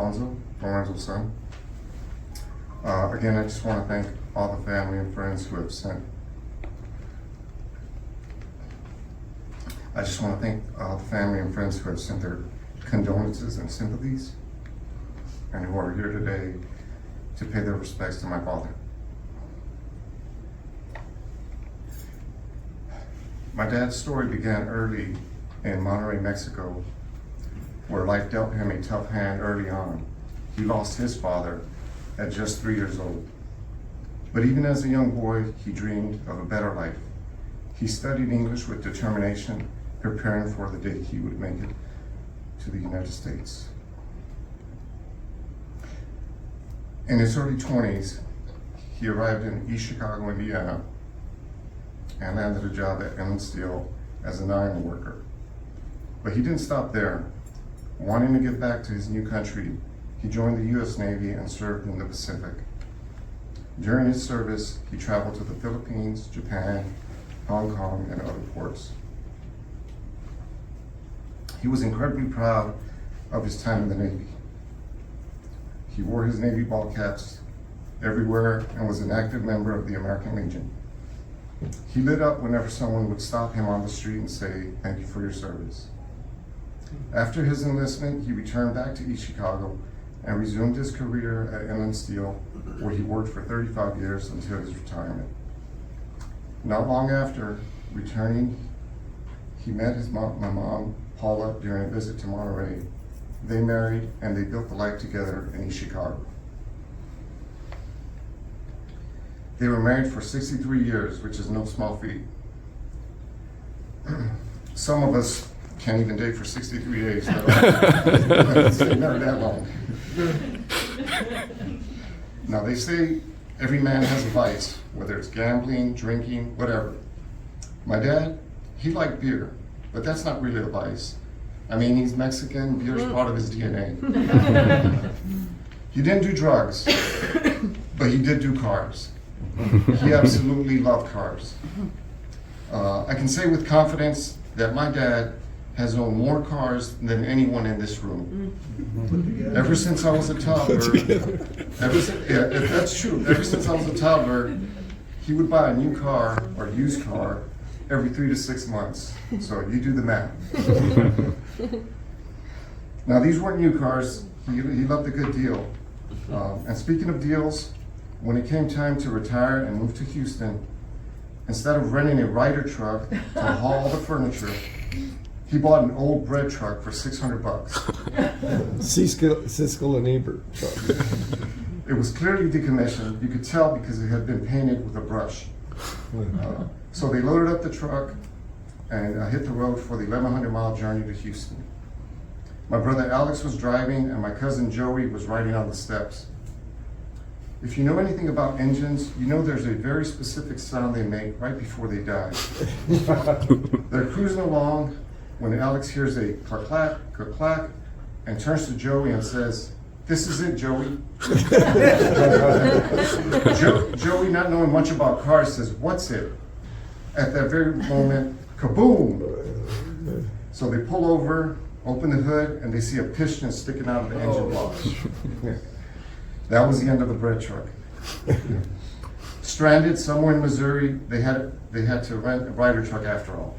Alfonso, Lorenzo's son. Again, I just want to thank all the family and friends who have sent. I just want to thank all the family and friends who have sent their condolences and sympathies, and who are here today to pay their respects to my father. My dad's story began early in Monterrey, Mexico, where life dealt him a tough hand early on. He lost his father at just 3 years old. But even as a young boy, he dreamed of a better life. He studied English with determination, preparing for the day he would make it to the United States. In his early 20s, he arrived in East Chicago, Indiana, and landed a job at Inland Steel as an iron worker. But he didn't stop there. Wanting to give back to his new country, he joined the U.S. Navy and served in the Pacific. During his service, he traveled to the Philippines, Japan, Hong Kong, and other ports. He was incredibly proud of his time in the Navy. He wore his Navy ball caps everywhere and was an active member of the American Legion. He lit up whenever someone would stop him on the street and say, "Thank you for your service." After his enlistment, he returned back to East Chicago and resumed his career at Inland Steel, where he worked for 35 years until his retirement. Not long after returning, he met my mom, Paula, during a visit to Monterey. They married and they built a life together in East Chicago. They were married for 63 years, which is no small feat. Some of us can't even date for 63 days, let stay married that long. Now they say every man has a vice, whether it's gambling, drinking, whatever. My dad, he liked beer, but that's not really a vice. I mean, he's Mexican, beer's part of his DNA. He didn't do drugs, but he did do cars. He absolutely loved cars. I can say with confidence that my dad has owned more cars than anyone in this room. Ever since I was a toddler, if that's true, ever since I was a toddler, he would buy a new car or used car every 3 to 6 months. So you do the math. Now these weren't new cars. He loved a good deal. And speaking of deals, when it came time to retire and move to Houston, instead of renting a Ryder truck to haul all the furniture, he bought an old bread truck for $600. Siskel and Ebert truck. It was clearly decommissioned. You could tell because it had been painted with a brush. So they loaded up the truck and hit the road for the 1,100-mile journey to Houston. My brother Alex was driving and my cousin Joey was riding on the steps. If you know anything about engines, you know there's a very specific sound they make right before they die. They're cruising along when Alex hears a clack, clack, clack, and turns to Joey and says, "This is it, Joey." Joey, not knowing much about cars, says, "What's it?" At that very moment, kaboom! So they pull over, open the hood, and they see a piston sticking out of the engine block. That was the end of the bread truck. Stranded somewhere in Missouri, they had to rent a Ryder truck after all.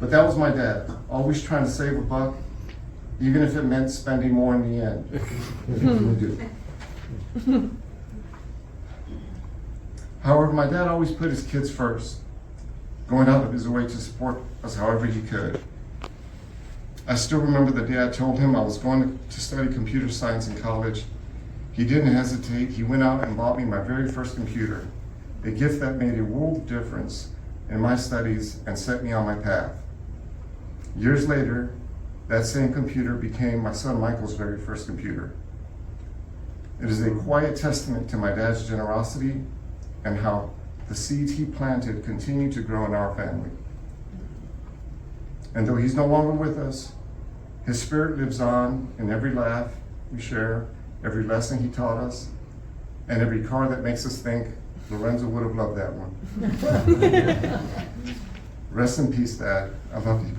But that was my dad, always trying to save a buck, even if it meant spending more in the end. However, my dad always put his kids first, going out of his way to support us however he could. I still remember the day I told him I was going to study computer science in college. He didn't hesitate. He went out and bought me my very first computer, a gift that made a world of difference in my studies and set me on my path. Years later, that same computer became my son Michael's very first computer. It is a quiet testament to my dad's generosity and how the seeds he planted continue to grow in our family. And though he's no longer with us, his spirit lives on in every laugh we share, every lesson he taught us, and every car that makes us think Lorenzo would have loved that one. Rest in peace, Dad. I love you.